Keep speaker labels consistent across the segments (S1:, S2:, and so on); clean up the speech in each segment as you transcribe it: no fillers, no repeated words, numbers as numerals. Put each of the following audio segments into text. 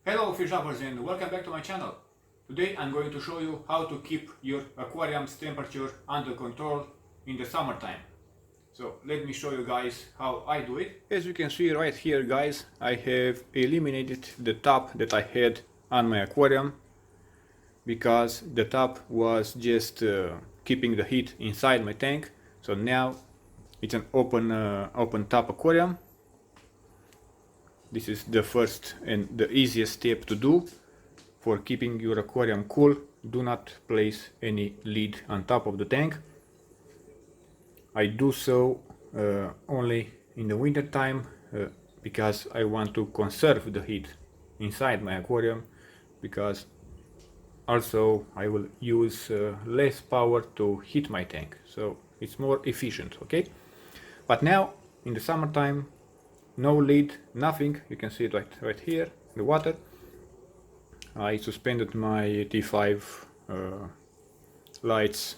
S1: Hello fish lovers and welcome back to my channel. Today I'm going to show you how to keep your aquarium's temperature under control in the summertime. So let me show you guys how I do it. As you can see right here guys, I have eliminated the tap that I had on my aquarium because the tap was just keeping the heat inside my tank. So now it's an open tap aquarium. This is the first and the easiest step to do for keeping your aquarium cool. Do not place any lid on top of the tank. I do so only in the winter time because I want to conserve the heat inside my aquarium, because also I will use less power to heat my tank, so it's more efficient. Okay, but now in the summertime, no lid, nothing. You can see it right here, the water. I suspended my T5 lights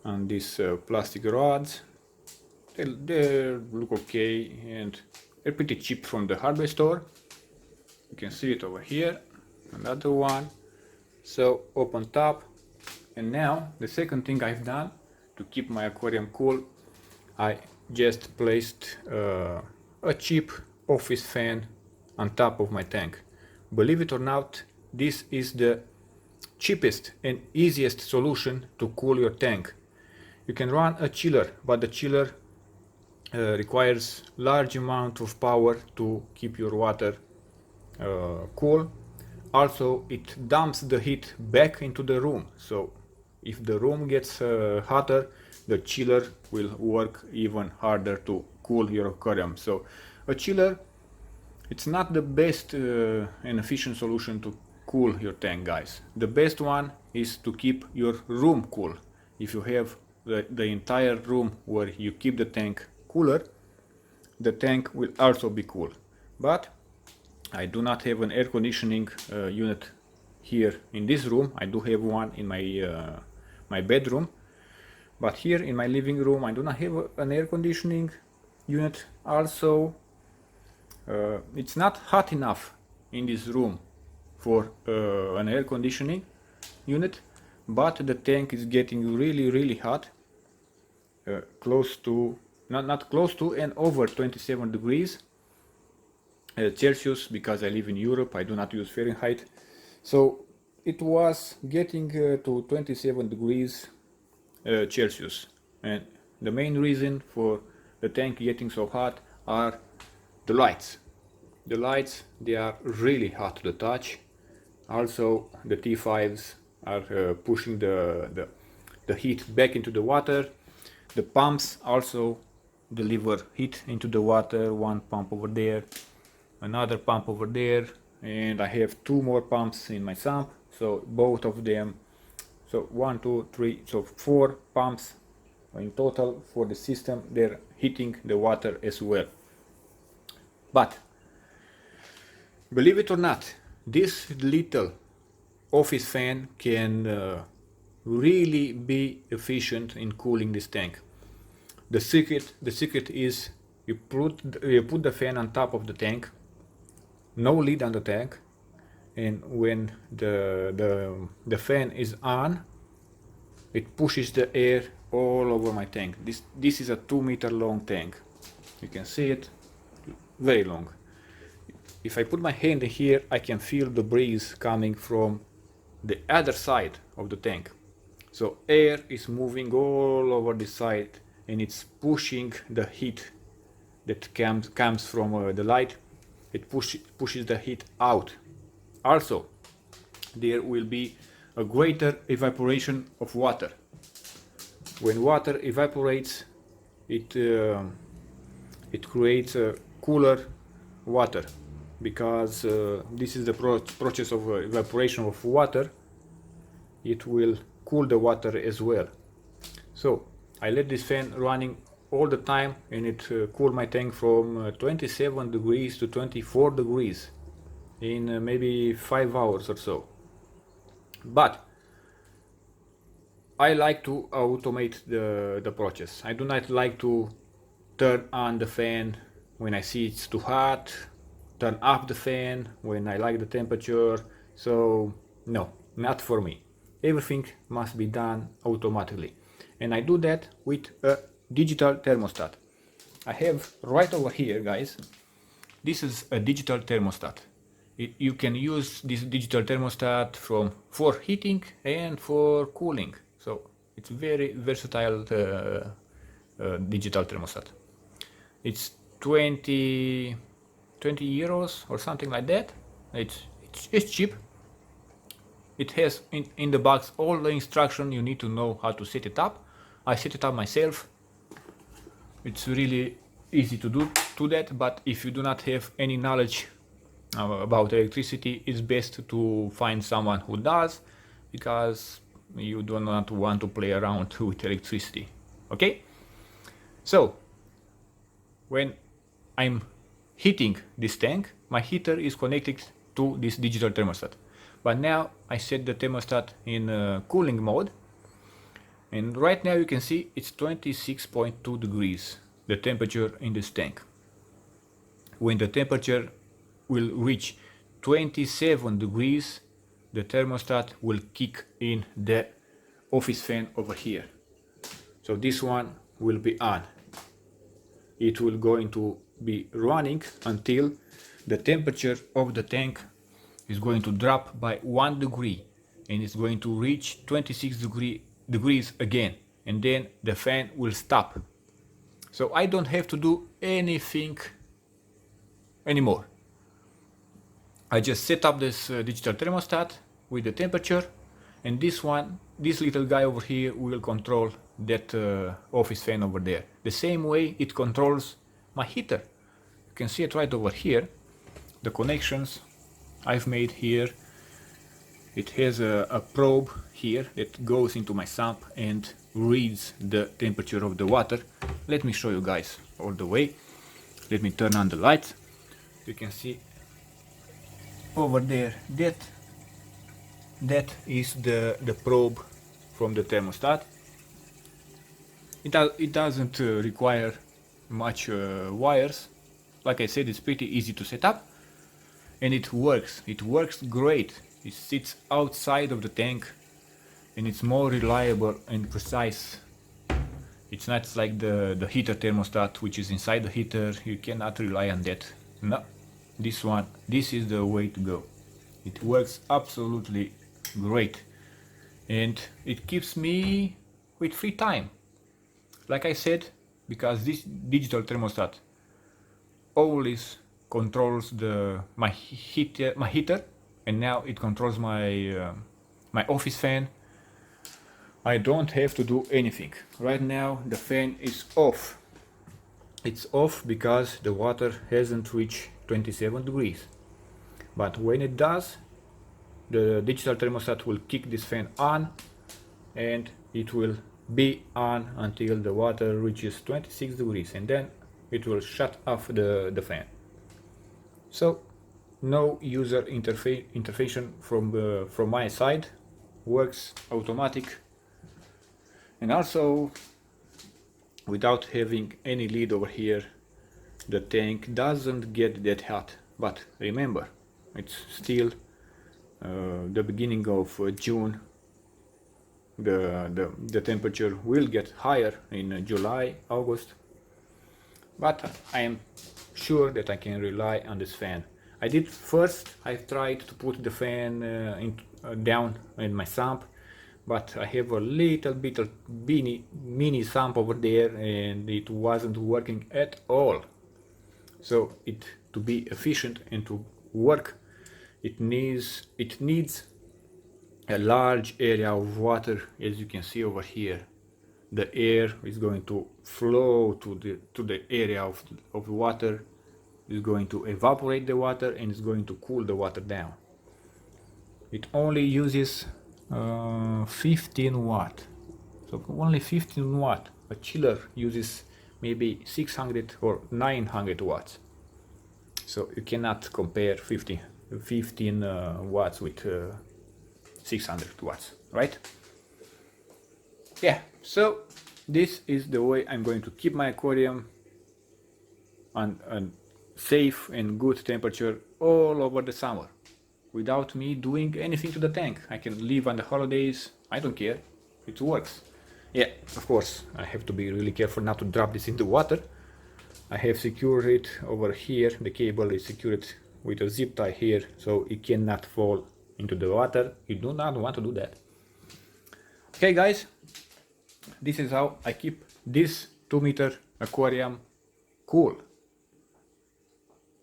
S1: on these plastic rods. They look okay and they're pretty cheap from the hardware store. You can see it over here, another one. So open top. And now the second thing I've done to keep my aquarium cool, I just placed a cheap office fan on top of my tank. Believe it or not, this is the cheapest and easiest solution to cool your tank. You can run a chiller, but the chiller requires large amount of power to keep your water cool. Also, it dumps the heat back into the room, so if the room gets hotter, the chiller will work even harder to cool your aquarium. So a chiller, it's not the best and efficient solution to cool your tank, guys. The best one is to keep your room cool. If you have the entire room where you keep the tank cooler, the tank will also be cool. But I do not have an air conditioning unit here in this room. I do have one in my bedroom, but here in my living room I do not have an air conditioning unit. Also, it's not hot enough in this room for an air conditioning unit, but the tank is getting really hot, close to not close to and over 27 degrees Celsius, because I live in Europe. I do not use Fahrenheit. So it was getting to 27 degrees Celsius, and the main reason for the tank getting so hot are the lights. The lights, they are really hot to the touch. Also the T5s are pushing the heat back into the water. The pumps also deliver heat into the water. One pump over there, another pump over there, and I have two more pumps in my sump, so both of them, so 1 2 3, so 4 pumps in total for the system. They're heating the water as well. But believe it or not, this little office fan can really be efficient in cooling this tank. The secret is you put the fan on top of the tank, no lid on the tank, and when the fan is on, it pushes the air all over my tank. This is a 2-meter long tank. You can see it, very long. If I put my hand in here, I can feel the breeze coming from the other side of the tank. So air is moving all over the side, and it's pushing the heat that comes from the light. It pushes the heat out. Also, there will be a greater evaporation of water. When water evaporates, it creates a cooler water, because this is the process of evaporation of water. It will cool the water as well. So I let this fan running all the time, and it cooled my tank from 27 degrees to 24 degrees in maybe 5 hours or so. But I like to automate the process. I do not like to turn on the fan when I see it's too hot, turn up the fan when I like the temperature. So no, not for me. Everything must be done automatically, and I do that with a digital thermostat. I have right over here, guys. This is a digital thermostat. You can use this digital thermostat for heating and for cooling. So it's very versatile digital thermostat. It's 20 euros or something like that. It's cheap. It has in the box all the instruction you need to know how to set it up. I set it up myself. It's really easy to do that, but if you do not have any knowledge about electricity, it's best to find someone who does, because you do not want to play around with electricity. Okay? So when I'm heating this tank, my heater is connected to this digital thermostat. But now I set the thermostat in cooling mode, and right now you can see it's 26.2 degrees, the temperature in this tank. When the temperature will reach 27 degrees, the thermostat will kick in the office fan over here. So this one will be on. It will going to be running until the temperature of the tank is going to drop by 1 degree, and it's going to reach 26 degrees again, and then the fan will stop. So I don't have to do anything anymore. I just set up this digital thermostat with the temperature, and this little guy over here will control that office fan over there. The same way it controls my heater. You can see it right over here. The connections I've made here. It has a probe here that goes into my sump and reads the temperature of the water. Let me show you guys all the way. Let me turn on the lights. You can see over there that is the probe from the thermostat. It doesn't require much wires. Like I said, it's pretty easy to set up, and it works great. It sits outside of the tank, and it's more reliable and precise. It's not like the heater thermostat, which is inside the heater. You cannot rely on that. No, this is the way to go. It works absolutely great, and it keeps me with free time. Like I said, because this digital thermostat always controls my heater, and now it controls my office fan. I don't have to do anything. Right now the fan is off. It's off because the water hasn't reached 27 degrees. But when it does, the digital thermostat will kick this fan on, and it will be on until the water reaches 26 degrees, and then it will shut off the fan. So no user interface from my side, works automatic, and also without having any lid over here, the tank doesn't get that hot. But remember, it's still the beginning of June. The temperature will get higher in July, August, but I am sure that I can rely on this fan. I tried to put the fan down in my sump, but I have a little bit of mini sump over there, and it wasn't working at all. So to be efficient and to work, it needs a large area of water. As you can see over here, the air is going to flow to the area of water, is going to evaporate the water, and is going to cool the water down. It only uses 15 watt, so only 15 watt. A chiller uses maybe 600 or 900 watts, so you cannot compare 15 watts with 600 watts, right? Yeah, so this is the way I'm going to keep my aquarium on safe and good temperature all over the summer without me doing anything to the tank. I can leave on the holidays, I don't care, it works. Yeah, of course, I have to be really careful not to drop this into water. I have secured it over here, the cable is secured with a zip tie here, so it cannot fall into the water. You do not want to do that. Okay guys, this is how I keep this 2-meter aquarium cool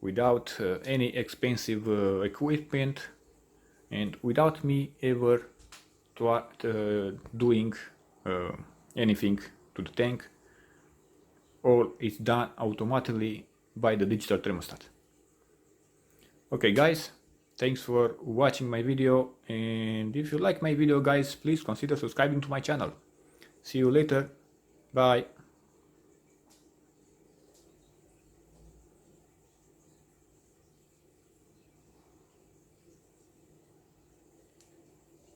S1: without any expensive equipment and without me ever doing anything to the tank. All is done automatically by the digital thermostat. Okay guys, thanks for watching my video, and if you like my video guys, please consider subscribing to my channel. See you later, bye.